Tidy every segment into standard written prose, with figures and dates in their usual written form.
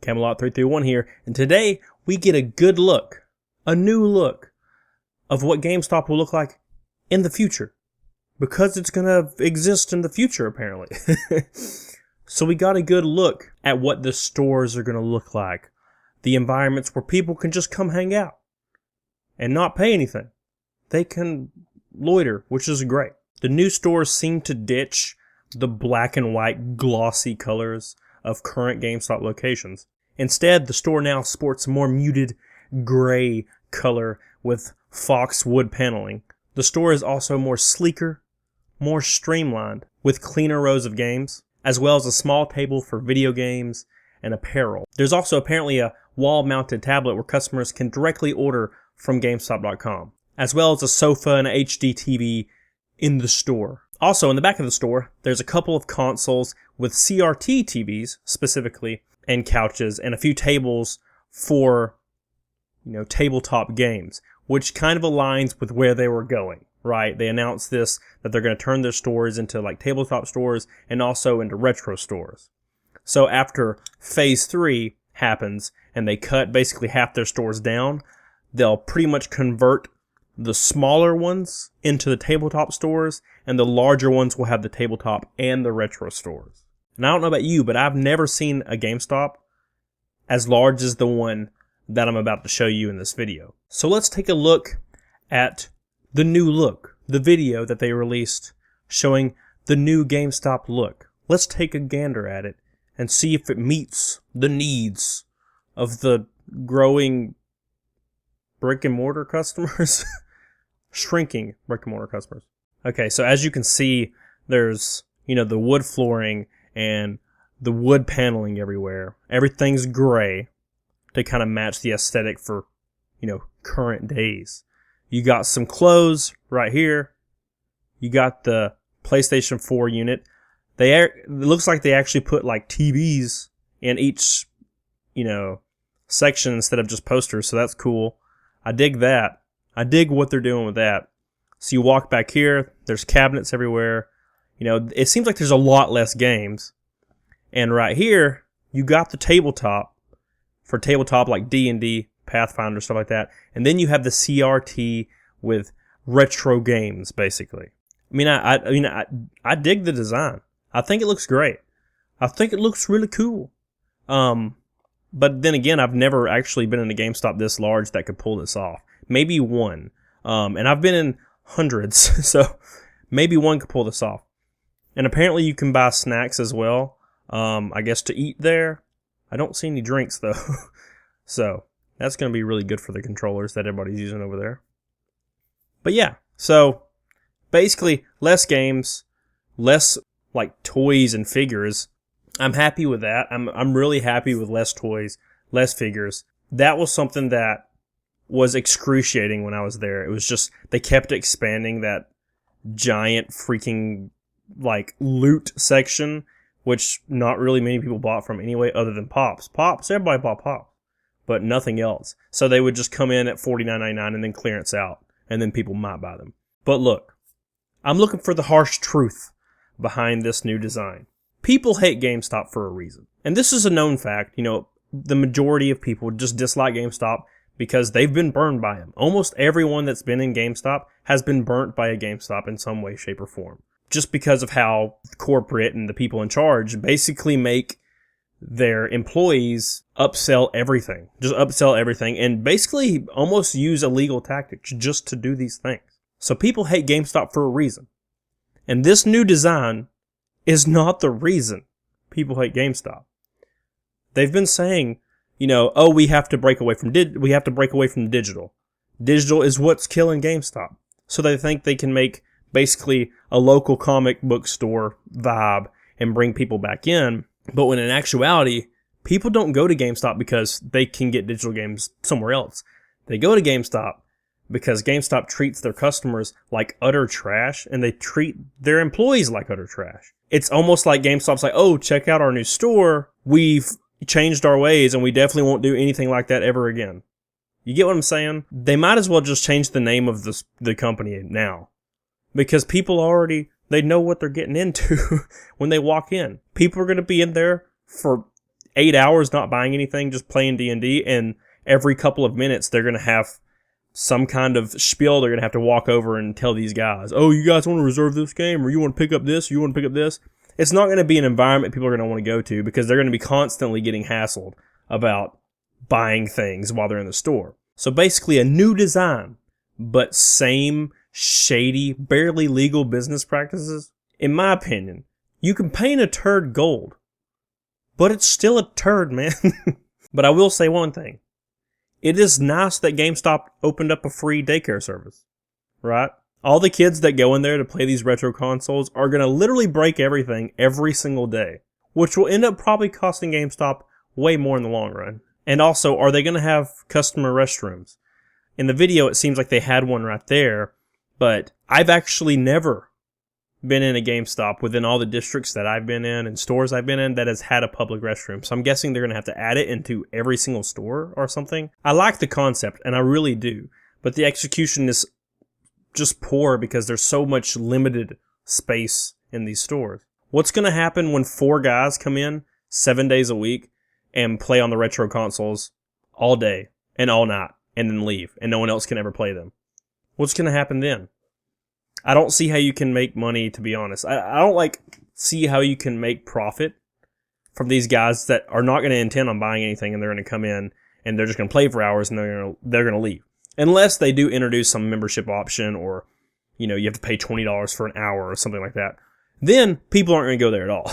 Camelot331 here, and today we get a good look, a new look, of what GameStop will look like in the future. Because it's going to exist in the future, apparently. So we got a good look at what the stores are going to look like. The environments where people can just come hang out and not pay anything. They can loiter, which is great. The new stores seem to ditch the black and white glossy colors of current GameStop locations. Instead, the store now sports a more muted gray color with fox wood paneling. The store is also more sleeker, more streamlined, with cleaner rows of games, as well as a small table for video games and apparel. There's also apparently a wall-mounted tablet where customers can directly order from GameStop.com, as well as a sofa and an HD TV in the store. Also, in the back of the store, there's a couple of consoles with CRT TVs, specifically, and couches, and a few tables for, tabletop games, which kind of aligns with where they were going, right? They announced this, that they're going to turn their stores into like tabletop stores and also into retro stores. So after phase 3 happens and they cut basically half their stores down, they'll pretty much convert the smaller ones into the tabletop stores, and the larger ones will have the tabletop and the retro stores. And I don't know about you, but I've never seen a GameStop as large as the one that I'm about to show you in this video. So let's take a look at the new look, the video that they released showing the new GameStop look. Let's take a gander at it and see if it meets the needs of the growing brick and mortar customers. Shrinking brick and mortar customers. Okay, so as you can see, there's, the wood flooring and the wood paneling everywhere. Everything's gray to kind of match the aesthetic for, current days. You got some clothes right here. You got the PlayStation 4 unit. It looks like they actually put like TVs in each, section instead of just posters, so that's cool. I dig that. I dig what they're doing with that. So you walk back here, there's cabinets everywhere. It seems like there's a lot less games. And right here, you got the tabletop for tabletop like D&D, Pathfinder, stuff like that. And then you have the CRT with retro games, basically. I dig the design. I think it looks great. I think it looks really cool. But then again, I've never actually been in a GameStop this large that could pull this off. Maybe one. And I've been in hundreds, so maybe one could pull this off. And apparently you can buy snacks as well, I guess to eat there. I don't see any drinks, though. So that's going to be really good for the controllers that everybody's using over there. But yeah, so basically less games, less like toys and figures. I'm happy with that. I'm really happy with less toys, less figures. That was something that was excruciating when I was there. It was just, they kept expanding that giant freaking like loot section, which not really many people bought from anyway, other than Pops. Pops, everybody bought Pops, but nothing else. So they would just come in at $49.99 and then clearance out, and then people might buy them. But look, I'm looking for the harsh truth behind this new design. People hate GameStop for a reason. And this is a known fact. The majority of people just dislike GameStop because they've been burned by them. Almost everyone that's been in GameStop has been burnt by a GameStop in some way, shape, or form. Just because of how corporate and the people in charge basically make their employees upsell everything. Just upsell everything and basically almost use illegal tactics just to do these things. So people hate GameStop for a reason. And this new design is not the reason people hate GameStop. They've been saying, we have to break away from the digital. Digital is what's killing GameStop. So they think they can make basically a local comic book store vibe and bring people back in. But when in actuality, people don't go to GameStop because they can get digital games somewhere else. They go to GameStop because GameStop treats their customers like utter trash, and they treat their employees like utter trash. It's almost like GameStop's like, oh, check out our new store. We've changed our ways, and we definitely won't do anything like that ever again. You get what I'm saying? They might as well just change the name of the company now. Because people they know what they're getting into when they walk in. People are going to be in there for 8 hours not buying anything, just playing D&D, and every couple of minutes they're going to have some kind of spiel they're going to have to walk over and tell these guys, oh, you guys want to reserve this game, or you want to pick up this, or you want to pick up this. It's not going to be an environment people are going to want to go to because they're going to be constantly getting hassled about buying things while they're in the store. So basically a new design, but same shady, barely legal business practices. In my opinion, you can paint a turd gold, but it's still a turd, man. But I will say one thing. It is nice that GameStop opened up a free daycare service, right? All the kids that go in there to play these retro consoles are going to literally break everything every single day, which will end up probably costing GameStop way more in the long run. And also, are they going to have customer restrooms? In the video, it seems like they had one right there, but I've actually never been in a GameStop within all the districts that I've been in and stores I've been in that has had a public restroom. So I'm guessing they're going to have to add it into every single store or something. I like the concept, and I really do, but the execution is just poor because there's so much limited space in these stores. What's going to happen when 4 guys come in 7 days a week and play on the retro consoles all day and all night and then leave and no one else can ever play them? What's going to happen then? I don't see how you can make money, to be honest. I don't see how you can make profit from these guys that are not going to intend on buying anything, and they're going to come in and they're just going to play for hours and they're going to leave. Unless they do introduce some membership option, or you have to pay $20 for an hour or something like that. Then people aren't going to go there at all.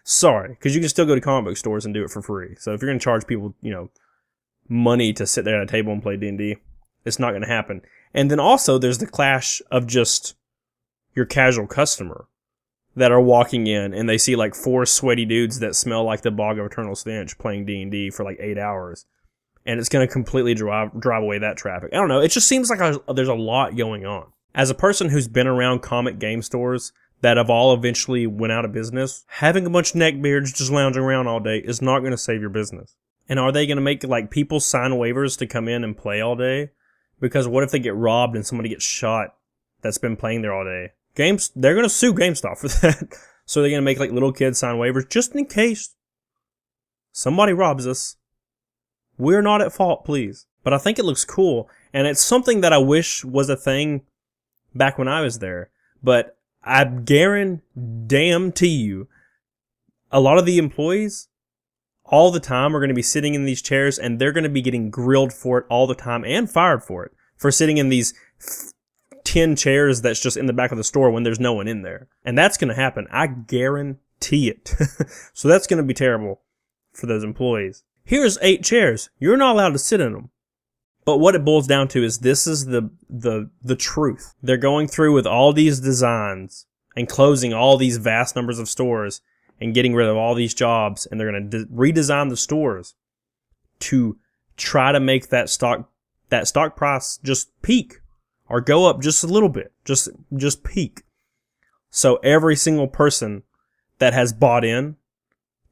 Sorry, because you can still go to comic book stores and do it for free. So if you're going to charge people, money to sit there at a table and play D&D, it's not going to happen. And then also there's the clash of just your casual customer that are walking in and they see 4 sweaty dudes that smell like the bog of eternal stench playing D&D for 8 hours. And it's going to completely drive away that traffic. I don't know. It just seems like there's a lot going on. As a person who's been around comic game stores that have all eventually went out of business, having a bunch of neckbeards just lounging around all day is not going to save your business. And are they going to make people sign waivers to come in and play all day? Because what if they get robbed and somebody gets shot that's been playing there all day? They're going to sue GameStop for that. So they're going to make little kids sign waivers just in case somebody robs us. We're not at fault, please. But I think it looks cool. And it's something that I wish was a thing back when I was there. But I guarantee you, a lot of the employees all the time are going to be sitting in these chairs and they're going to be getting grilled for it all the time and fired for it. For sitting in these 10 chairs that's just in the back of the store when there's no one in there. And that's going to happen. I guarantee it. So that's going to be terrible for those employees. Here's 8 chairs. You're not allowed to sit in them. But what it boils down to is this is the truth. They're going through with all these designs and closing all these vast numbers of stores and getting rid of all these jobs, and they're going to redesign the stores to try to make that stock price just peak or go up just a little bit, just peak. So every single person that has bought in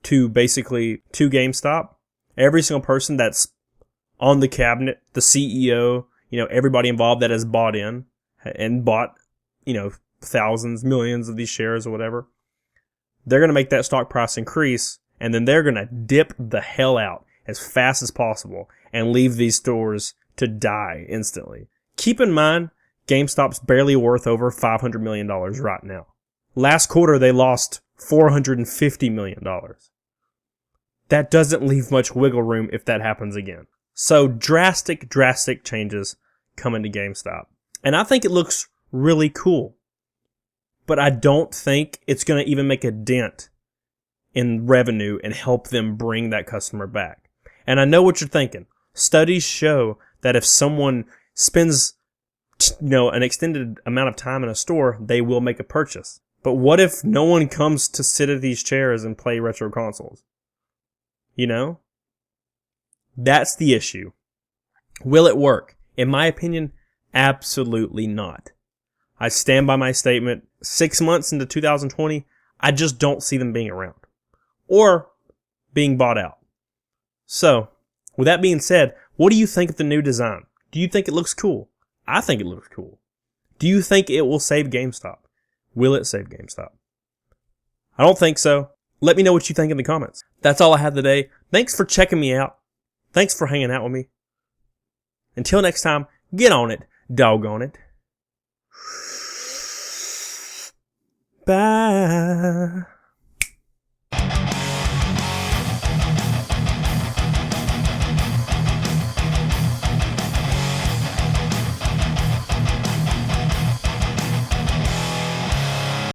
to GameStop, every single person that's on the cabinet, the CEO, everybody involved that has bought in and bought, thousands, millions of these shares or whatever, they're going to make that stock price increase, and then they're going to dip the hell out as fast as possible and leave these stores to die instantly. Keep in mind, GameStop's barely worth over $500 million right now. Last quarter, they lost $450 million. That doesn't leave much wiggle room if that happens again. So drastic changes coming to GameStop. And I think it looks really cool. But I don't think it's going to even make a dent in revenue and help them bring that customer back. And I know what you're thinking. Studies show that if someone spends an extended amount of time in a store, they will make a purchase. But what if no one comes to sit at these chairs and play retro consoles? That's the issue. Will it work? In my opinion, absolutely not. I stand by my statement. 6 months into 2020, I just don't see them being around or being bought out. So, with that being said, what do you think of the new design? Do you think it looks cool? I think it looks cool. Do you think it will save GameStop? Will it save GameStop? I don't think so. Let me know what you think in the comments. That's all I have today. Thanks for checking me out. Thanks for hanging out with me. Until next time, get on it, doggone it. Bye.